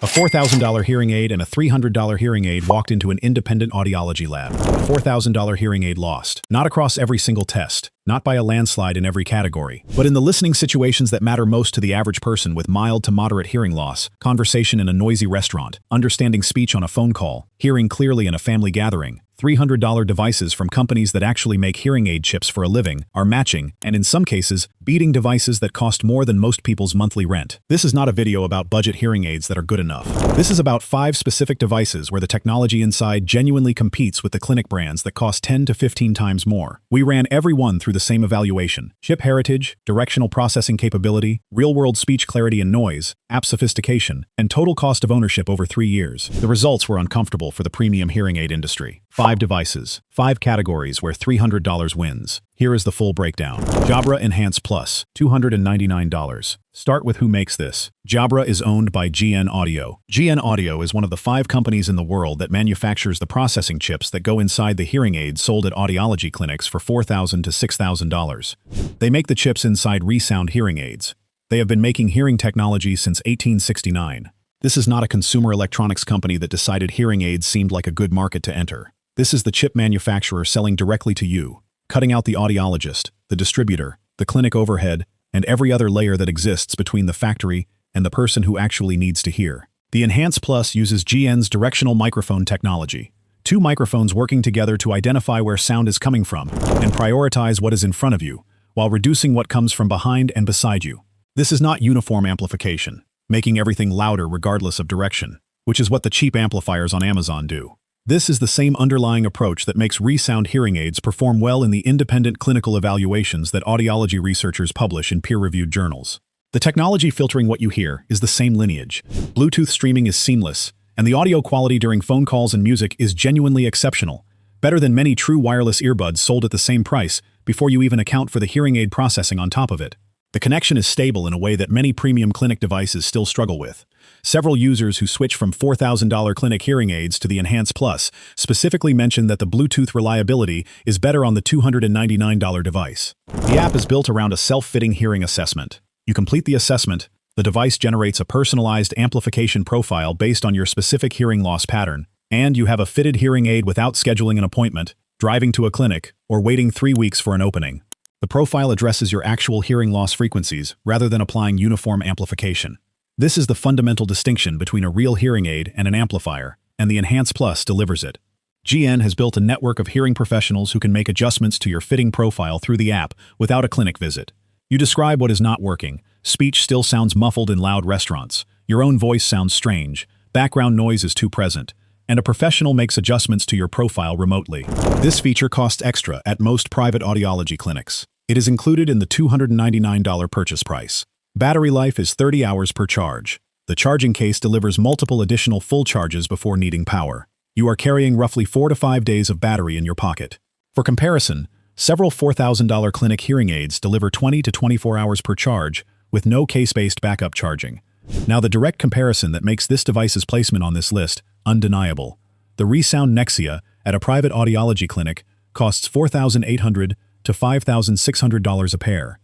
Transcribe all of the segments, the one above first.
A $4,000 hearing aid and a $300 hearing aid walked into an independent audiology lab. The $4,000 hearing aid lost. Not across every single test, not by a landslide in every category, but in the listening situations that matter most to the average person with mild to moderate hearing loss, conversation in a noisy restaurant, understanding speech on a phone call, hearing clearly in a family gathering. $300 devices from companies that actually make hearing aid chips for a living are matching, and in some cases, beating devices that cost more than most people's monthly rent. This is not a video about budget hearing aids that are good enough. This is about 5 specific devices where the technology inside genuinely competes with the clinic brands that cost 10 to 15 times more. We ran every one through the same evaluation: chip heritage, directional processing capability, real-world speech clarity and noise, app sophistication, and total cost of ownership over 3 years. The results were uncomfortable for the premium hearing aid industry. 5 devices, 5 categories where $300 wins. Here is the full breakdown. Jabra Enhance Plus, $299. Start with who makes this. Jabra is owned by GN Audio. GN Audio is one of the 5 companies in the world that manufactures the processing chips that go inside the hearing aids sold at audiology clinics for $4,000 to $6,000. They make the chips inside ReSound hearing aids. They have been making hearing technology since 1869. This is not a consumer electronics company that decided hearing aids seemed like a good market to enter. This is the chip manufacturer selling directly to you, cutting out the audiologist, the distributor, the clinic overhead, and every other layer that exists between the factory and the person who actually needs to hear. The Enhance Plus uses GN's directional microphone technology. 2 microphones working together to identify where sound is coming from and prioritize what is in front of you, while reducing what comes from behind and beside you. This is not uniform amplification, making everything louder regardless of direction, which is what the cheap amplifiers on Amazon do. This is the same underlying approach that makes ReSound hearing aids perform well in the independent clinical evaluations that audiology researchers publish in peer-reviewed journals. The technology filtering what you hear is the same lineage. Bluetooth streaming is seamless, and the audio quality during phone calls and music is genuinely exceptional, better than many true wireless earbuds sold at the same price before you even account for the hearing aid processing on top of it. The connection is stable in a way that many premium clinic devices still struggle with. Several users who switch from $4,000 clinic hearing aids to the Enhance Plus specifically mentioned that the Bluetooth reliability is better on the $299 device. The app is built around a self-fitting hearing assessment. You complete the assessment, the device generates a personalized amplification profile based on your specific hearing loss pattern, and you have a fitted hearing aid without scheduling an appointment, driving to a clinic, or waiting 3 weeks for an opening. The profile addresses your actual hearing loss frequencies rather than applying uniform amplification. This is the fundamental distinction between a real hearing aid and an amplifier, and the Enhance Plus delivers it. GN has built a network of hearing professionals who can make adjustments to your fitting profile through the app without a clinic visit. You describe what is not working. Speech still sounds muffled in loud restaurants. Your own voice sounds strange. Background noise is too present. And a professional makes adjustments to your profile remotely. This feature costs extra at most private audiology clinics. It is included in the $299 purchase price. Battery life is 30 hours per charge. The charging case delivers multiple additional full charges before needing power. You are carrying roughly 4 to 5 days of battery in your pocket. For comparison, several $4,000 clinic hearing aids deliver 20 to 24 hours per charge with no case-based backup charging. Now, the direct comparison that makes this device's placement on this list undeniable. The ReSound Nexia at a private audiology clinic costs $4,800 to $5,600 a pair.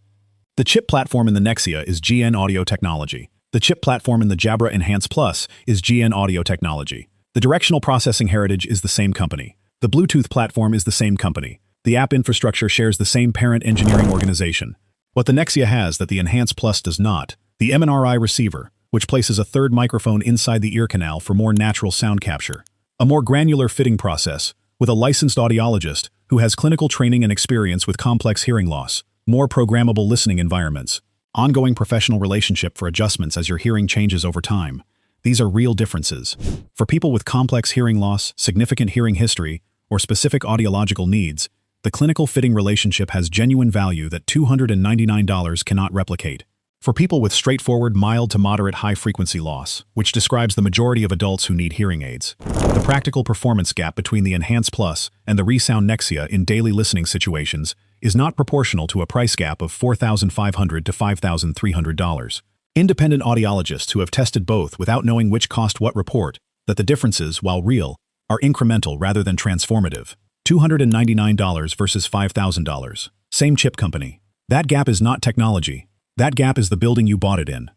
The chip platform in the Nexia is GN Audio technology. The chip platform in the Jabra Enhance Plus is GN Audio technology. The directional processing heritage is the same company. The Bluetooth platform is the same company. The app infrastructure shares the same parent engineering organization. What the Nexia has that the Enhance Plus does not: the MNRI receiver, which places a third microphone inside the ear canal for more natural sound capture. A more granular fitting process, with a licensed audiologist who has clinical training and experience with complex hearing loss. More programmable listening environments. Ongoing professional relationship for adjustments as your hearing changes over time. These are real differences. For people with complex hearing loss, significant hearing history, or specific audiological needs, the clinical fitting relationship has genuine value that $299 cannot replicate. For people with straightforward mild to moderate high-frequency loss, which describes the majority of adults who need hearing aids, the practical performance gap between the Enhance Plus and the ReSound Nexia in daily listening situations is not proportional to a price gap of $4,500 to $5,300. Independent audiologists who have tested both without knowing which cost what report that the differences, while real, are incremental rather than transformative. $299 versus $5,000. Same chip company. That gap is not technology. That gap is the building you bought it in.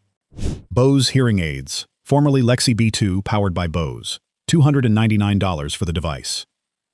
Bose hearing aids. formerly Lexi B2 powered by Bose. $299 for the device.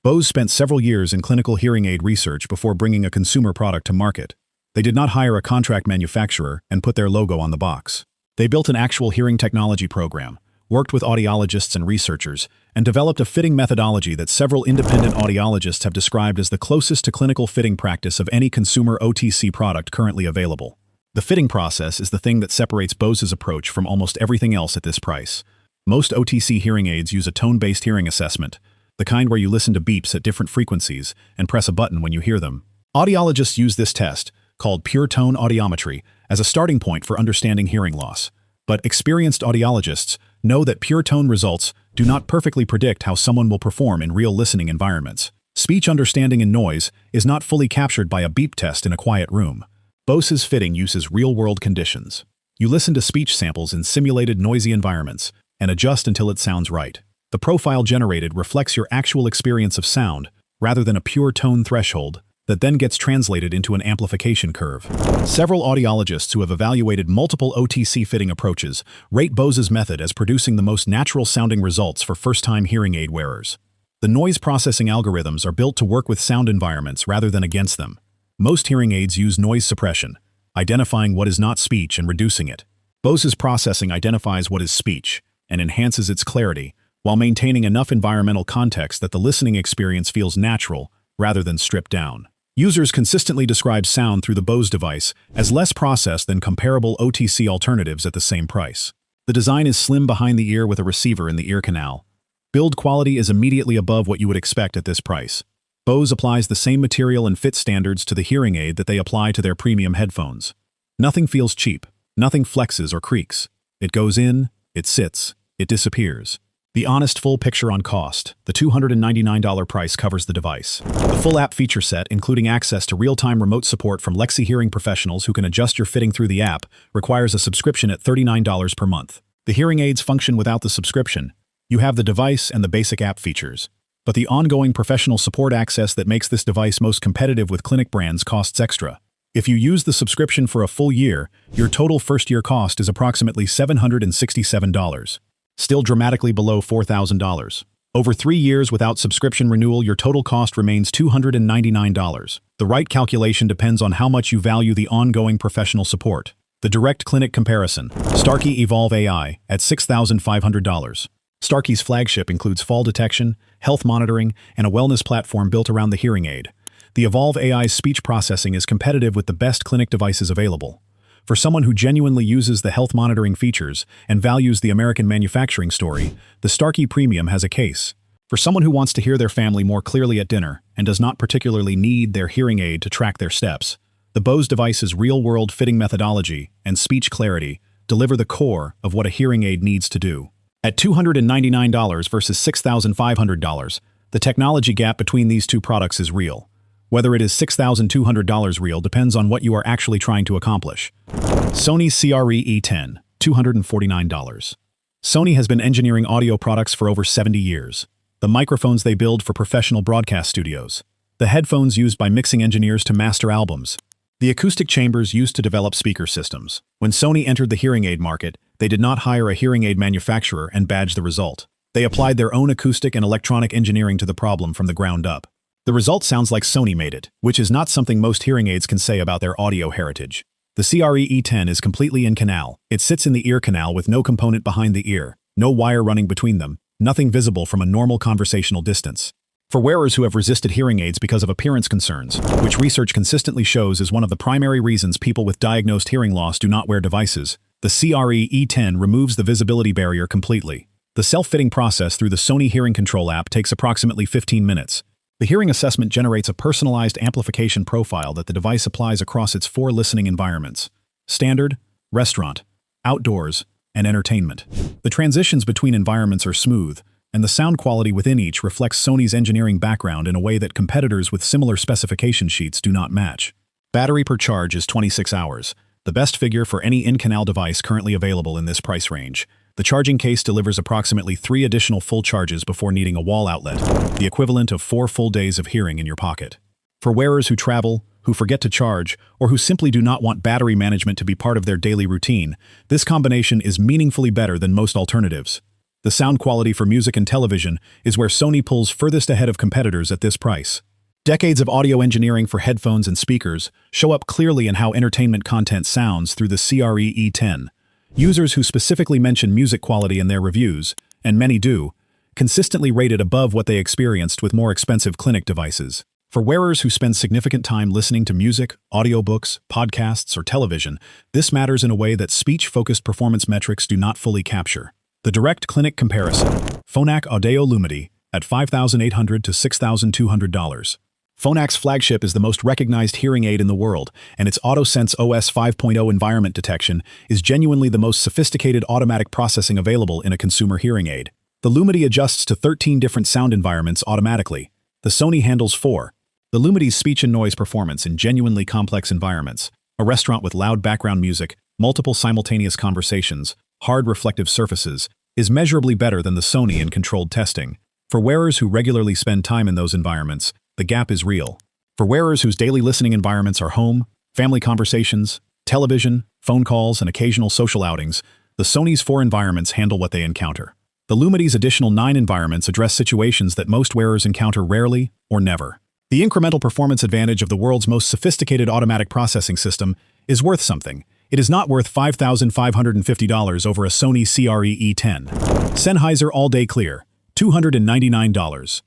Bose spent several years in clinical hearing aid research before bringing a consumer product to market. They did not hire a contract manufacturer and put their logo on the box. They built an actual hearing technology program, worked with audiologists and researchers, and developed a fitting methodology that several independent audiologists have described as the closest to clinical fitting practice of any consumer OTC product currently available. The fitting process is the thing that separates Bose's approach from almost everything else at this price. Most OTC hearing aids use a tone-based hearing assessment, the kind where you listen to beeps at different frequencies and press a button when you hear them. Audiologists use this test, called pure tone audiometry, as a starting point for understanding hearing loss. But experienced audiologists know that pure tone results do not perfectly predict how someone will perform in real listening environments. Speech understanding in noise is not fully captured by a beep test in a quiet room. Bose's fitting uses real-world conditions. You listen to speech samples in simulated noisy environments and adjust until it sounds right. The profile generated reflects your actual experience of sound rather than a pure tone threshold that then gets translated into an amplification curve. Several audiologists who have evaluated multiple OTC fitting approaches rate Bose's method as producing the most natural-sounding results for first-time hearing aid wearers. The noise processing algorithms are built to work with sound environments rather than against them. Most hearing aids use noise suppression, identifying what is not speech and reducing it. Bose's processing identifies what is speech and enhances its clarity while maintaining enough environmental context that the listening experience feels natural rather than stripped down. Users consistently describe sound through the Bose device as less processed than comparable OTC alternatives at the same price. The design is slim behind the ear with a receiver in the ear canal. Build quality is immediately above what you would expect at this price. Bose applies the same material and fit standards to the hearing aid that they apply to their premium headphones. Nothing feels cheap. Nothing flexes or creaks. It goes in, it sits, it disappears. The honest full picture on cost, the $299 price covers the device. The full app feature set, including access to real-time remote support from Lexi hearing professionals who can adjust your fitting through the app, requires a subscription at $39 per month. The hearing aids function without the subscription. You have the device and the basic app features. But the ongoing professional support access that makes this device most competitive with clinic brands costs extra. If you use the subscription for a full year, your total first-year cost is approximately $767. Still dramatically below $4,000. Over 3 years without subscription renewal, your total cost remains $299. The right calculation depends on how much you value the ongoing professional support. The direct clinic comparison. Starkey Evolve AI at $6,500. Starkey's flagship includes fall detection, health monitoring, and a wellness platform built around the hearing aid. The Evolve AI's speech processing is competitive with the best clinic devices available. For someone who genuinely uses the health monitoring features and values the American manufacturing story, the Starkey Premium has a case. For someone who wants to hear their family more clearly at dinner and does not particularly need their hearing aid to track their steps, the Bose device's real-world fitting methodology and speech clarity deliver the core of what a hearing aid needs to do. At $299 versus $6,500, the technology gap between these two products is real. Whether it is $6,200 real depends on what you are actually trying to accomplish. Sony CR E10, $249. Sony has been engineering audio products for over 70 years. The microphones they build for professional broadcast studios. The headphones used by mixing engineers to master albums. The acoustic chambers used to develop speaker systems. When Sony entered the hearing aid market, they did not hire a hearing aid manufacturer and badge the result. They applied their own acoustic and electronic engineering to the problem from the ground up. The result sounds like Sony made it, which is not something most hearing aids can say about their audio heritage. The CR E10 is completely in canal. It sits in the ear canal with no component behind the ear, no wire running between them, nothing visible from a normal conversational distance. For wearers who have resisted hearing aids because of appearance concerns, which research consistently shows is one of the primary reasons people with diagnosed hearing loss do not wear devices, the CR E10 removes the visibility barrier completely. The self-fitting process through the Sony Hearing Control app takes approximately 15 minutes. The hearing assessment generates a personalized amplification profile that the device applies across its 4 listening environments: standard, restaurant, outdoors, and entertainment. The transitions between environments are smooth, and the sound quality within each reflects Sony's engineering background in a way that competitors with similar specification sheets do not match. Battery per charge is 26 hours, the best figure for any in-canal device currently available in this price range. The charging case delivers approximately 3 additional full charges before needing a wall outlet, the equivalent of 4 full days of hearing in your pocket. For wearers who travel, who forget to charge, or who simply do not want battery management to be part of their daily routine, this combination is meaningfully better than most alternatives. The sound quality for music and television is where Sony pulls furthest ahead of competitors at this price. Decades of audio engineering for headphones and speakers show up clearly in how entertainment content sounds through the CR E10. Users who specifically mention music quality in their reviews, and many do, consistently rate it above what they experienced with more expensive clinic devices. For wearers who spend significant time listening to music, audiobooks, podcasts, or television, this matters in a way that speech-focused performance metrics do not fully capture. The direct clinic comparison. Phonak Audio Lumity at $5,800 to $6,200. Phonak's flagship is the most recognized hearing aid in the world, and its AutoSense OS 5.0 environment detection is genuinely the most sophisticated automatic processing available in a consumer hearing aid. The Lumity adjusts to 13 different sound environments automatically. The Sony handles 4. The Lumity's speech and noise performance in genuinely complex environments, a restaurant with loud background music, multiple simultaneous conversations, hard reflective surfaces, is measurably better than the Sony in controlled testing. For wearers who regularly spend time in those environments, the gap is real. For wearers whose daily listening environments are home, family conversations, television, phone calls, and occasional social outings, the Sony's 4 environments handle what they encounter. The Lumity's additional 9 environments address situations that most wearers encounter rarely or never. The incremental performance advantage of the world's most sophisticated automatic processing system is worth something. It is not worth $5,550 over a Sony CR E10. Sennheiser All-Day Clear, $299.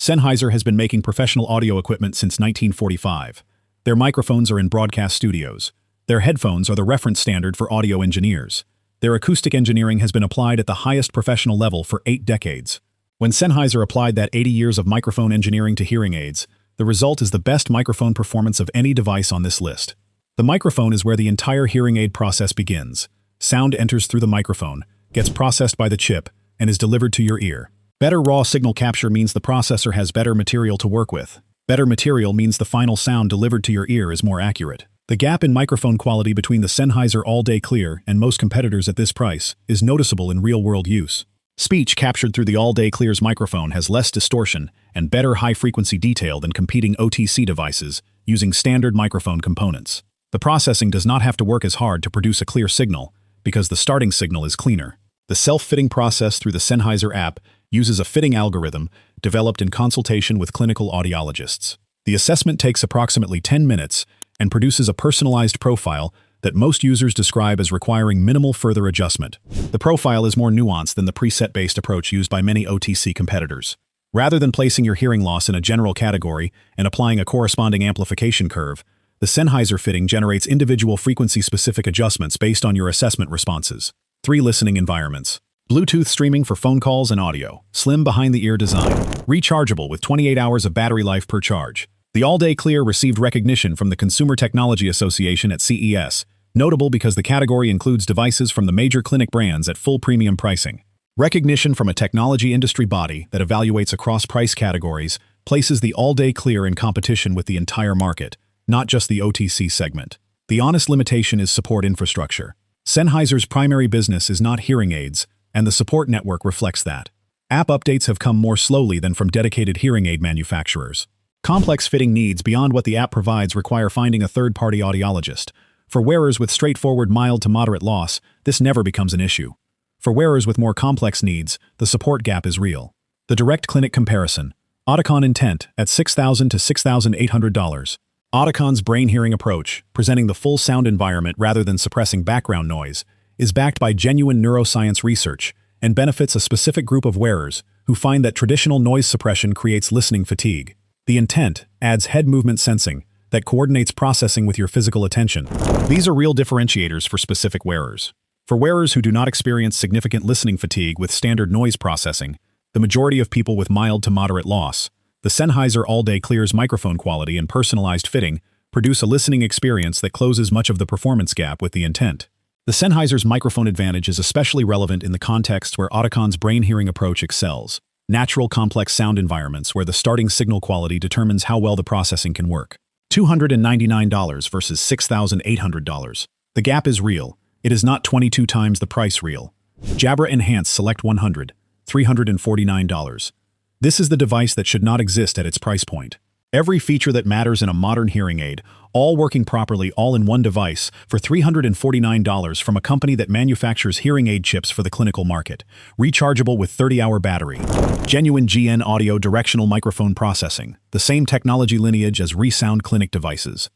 Sennheiser has been making professional audio equipment since 1945. Their microphones are in broadcast studios. Their headphones are the reference standard for audio engineers. Their acoustic engineering has been applied at the highest professional level for 8 decades. When Sennheiser applied that 80 years of microphone engineering to hearing aids, the result is the best microphone performance of any device on this list. The microphone is where the entire hearing aid process begins. Sound enters through the microphone, gets processed by the chip, and is delivered to your ear. Better raw signal capture means the processor has better material to work with. Better material means the final sound delivered to your ear is more accurate. The gap in microphone quality between the Sennheiser All-Day Clear and most competitors at this price is noticeable in real-world use. Speech captured through the All-Day Clear's microphone has less distortion and better high-frequency detail than competing OTC devices using standard microphone components. The processing does not have to work as hard to produce a clear signal because the starting signal is cleaner. The self-fitting process through the Sennheiser app uses a fitting algorithm developed in consultation with clinical audiologists. The assessment takes approximately 10 minutes and produces a personalized profile that most users describe as requiring minimal further adjustment. The profile is more nuanced than the preset-based approach used by many OTC competitors. Rather than placing your hearing loss in a general category and applying a corresponding amplification curve, the Sennheiser fitting generates individual frequency-specific adjustments based on your assessment responses. 3 listening environments. Bluetooth streaming for phone calls and audio. Slim behind-the-ear design. Rechargeable with 28 hours of battery life per charge. The All-Day Clear received recognition from the Consumer Technology Association at CES, notable because the category includes devices from the major clinic brands at full premium pricing. Recognition from a technology industry body that evaluates across price categories places the All-Day Clear in competition with the entire market, not just the OTC segment. The honest limitation is support infrastructure. Sennheiser's primary business is not hearing aids, and the support network reflects that. App updates have come more slowly than from dedicated hearing aid manufacturers. Complex fitting needs beyond what the app provides require finding a third-party audiologist. For wearers with straightforward mild to moderate loss, this never becomes an issue. For wearers with more complex needs, the support gap is real. The direct clinic comparison. Audicon Intent at $6,000 to $6,800. Audicon's brain-hearing approach, presenting the full sound environment rather than suppressing background noise, is backed by genuine neuroscience research and benefits a specific group of wearers who find that traditional noise suppression creates listening fatigue. The Intent adds head movement sensing that coordinates processing with your physical attention. These are real differentiators for specific wearers. For wearers who do not experience significant listening fatigue with standard noise processing, the majority of people with mild to moderate loss, the Sennheiser All-Day Clear's microphone quality and personalized fitting produce a listening experience that closes much of the performance gap with the Intent. The Sennheiser's microphone advantage is especially relevant in the context where Audicon's brain-hearing approach excels. Natural complex sound environments where the starting signal quality determines how well the processing can work. $299 versus $6,800. The gap is real. It is not 22 times the price real. Jabra Enhance Select 100, $349. This is the device that should not exist at its price point. Every feature that matters in a modern hearing aid, all working properly all in one device for $349 from a company that manufactures hearing aid chips for the clinical market. Rechargeable with 30-hour battery. Genuine GN audio directional microphone processing, the same technology lineage as ReSound Clinic devices.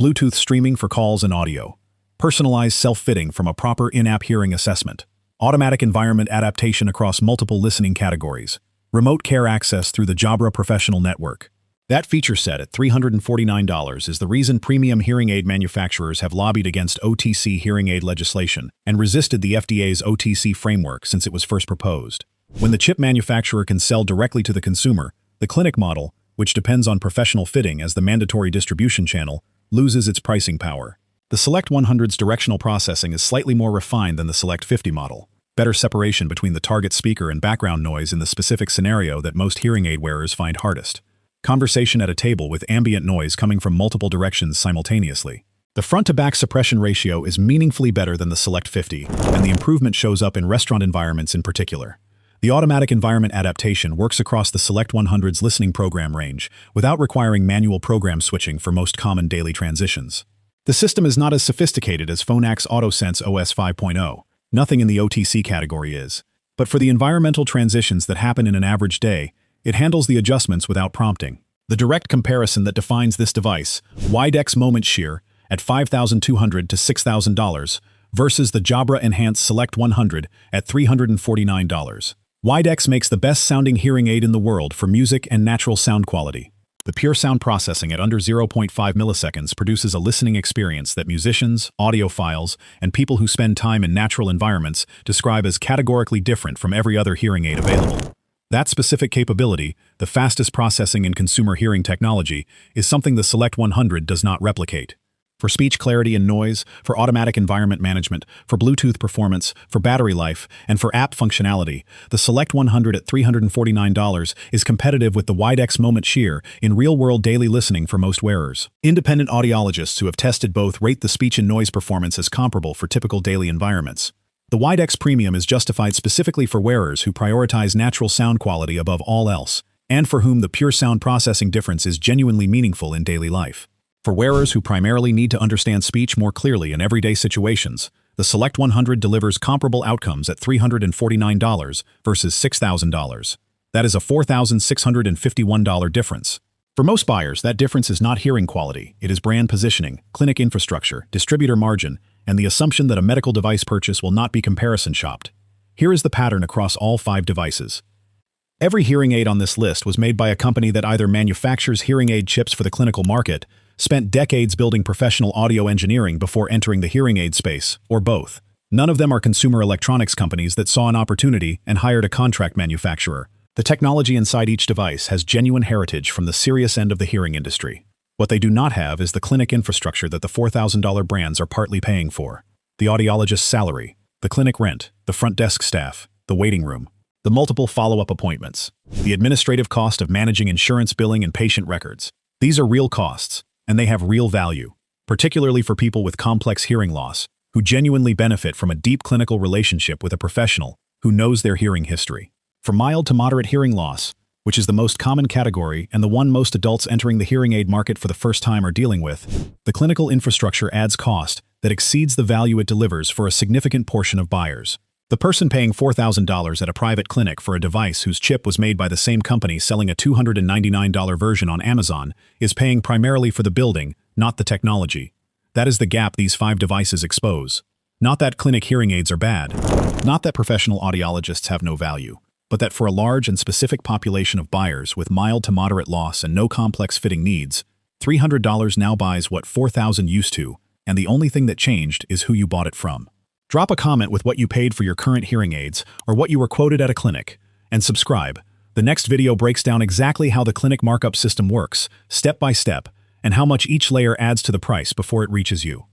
Bluetooth streaming for calls and audio. Personalized self-fitting from a proper in-app hearing assessment. Automatic environment adaptation across multiple listening categories. Remote care access through the Jabra Professional Network. That feature set at $349 is the reason premium hearing aid manufacturers have lobbied against OTC hearing aid legislation and resisted the FDA's OTC framework since it was first proposed. When the chip manufacturer can sell directly to the consumer, the clinic model, which depends on professional fitting as the mandatory distribution channel, loses its pricing power. The Select 100's directional processing is slightly more refined than the Select 50 model. Better separation between the target speaker and background noise in the specific scenario that most hearing aid wearers find hardest. Conversation at a table with ambient noise coming from multiple directions simultaneously. The front-to-back suppression ratio is meaningfully better than the Select 50, and the improvement shows up in restaurant environments in particular. The automatic environment adaptation works across the Select 100's listening program range without requiring manual program switching for most common daily transitions. The system is not as sophisticated as Phonak AutoSense OS 5.0. Nothing in the OTC category is. But for the environmental transitions that happen in an average day, it handles the adjustments without prompting. The direct comparison that defines this device, Widex Moment Shear, at $5,200 to $6,000 versus the Jabra Enhance Select 100 at $349. Widex makes the best-sounding hearing aid in the world for music and natural sound quality. The pure sound processing at under 0.5 milliseconds produces a listening experience that musicians, audiophiles, and people who spend time in natural environments describe as categorically different from every other hearing aid available. That specific capability, the fastest processing in consumer hearing technology, is something the Select 100 does not replicate. For speech clarity and noise, for automatic environment management, for Bluetooth performance, for battery life, and for app functionality, the Select 100 at $349 is competitive with the Widex Moment Shear in real-world daily listening for most wearers. Independent audiologists who have tested both rate the speech and noise performance as comparable for typical daily environments. The Widex Premium is justified specifically for wearers who prioritize natural sound quality above all else, and for whom the pure sound processing difference is genuinely meaningful in daily life. For wearers who primarily need to understand speech more clearly in everyday situations, the Select 100 delivers comparable outcomes at $349 versus $6,000. That is a $4,651 difference. For most buyers, that difference is not hearing quality, it is brand positioning, clinic infrastructure, distributor margin, and the assumption that a medical device purchase will not be comparison shopped. Here is the pattern across all 5 devices. Every hearing aid on this list was made by a company that either manufactures hearing aid chips for the clinical market, spent decades building professional audio engineering before entering the hearing aid space, or both. None of them are consumer electronics companies that saw an opportunity and hired a contract manufacturer. The technology inside each device has genuine heritage from the serious end of the hearing industry. What they do not have is the clinic infrastructure that the $4,000 brands are partly paying for. The audiologist's salary, the clinic rent, the front desk staff, the waiting room, the multiple follow-up appointments, the administrative cost of managing insurance billing and patient records. These are real costs, and they have real value, particularly for people with complex hearing loss, who genuinely benefit from a deep clinical relationship with a professional who knows their hearing history. For mild to moderate hearing loss, which is the most common category and the one most adults entering the hearing aid market for the first time are dealing with, the clinical infrastructure adds cost that exceeds the value it delivers for a significant portion of buyers. The person paying $4,000 at a private clinic for a device whose chip was made by the same company selling a $299 version on Amazon is paying primarily for the building, not the technology. That is the gap these 5 devices expose. Not that clinic hearing aids are bad. Not that professional audiologists have no value. But that for a large and specific population of buyers with mild to moderate loss and no complex fitting needs, $300 now buys what $4,000 used to, and the only thing that changed is who you bought it from. Drop a comment with what you paid for your current hearing aids or what you were quoted at a clinic, and subscribe. The next video breaks down exactly how the clinic markup system works, step by step, and how much each layer adds to the price before it reaches you.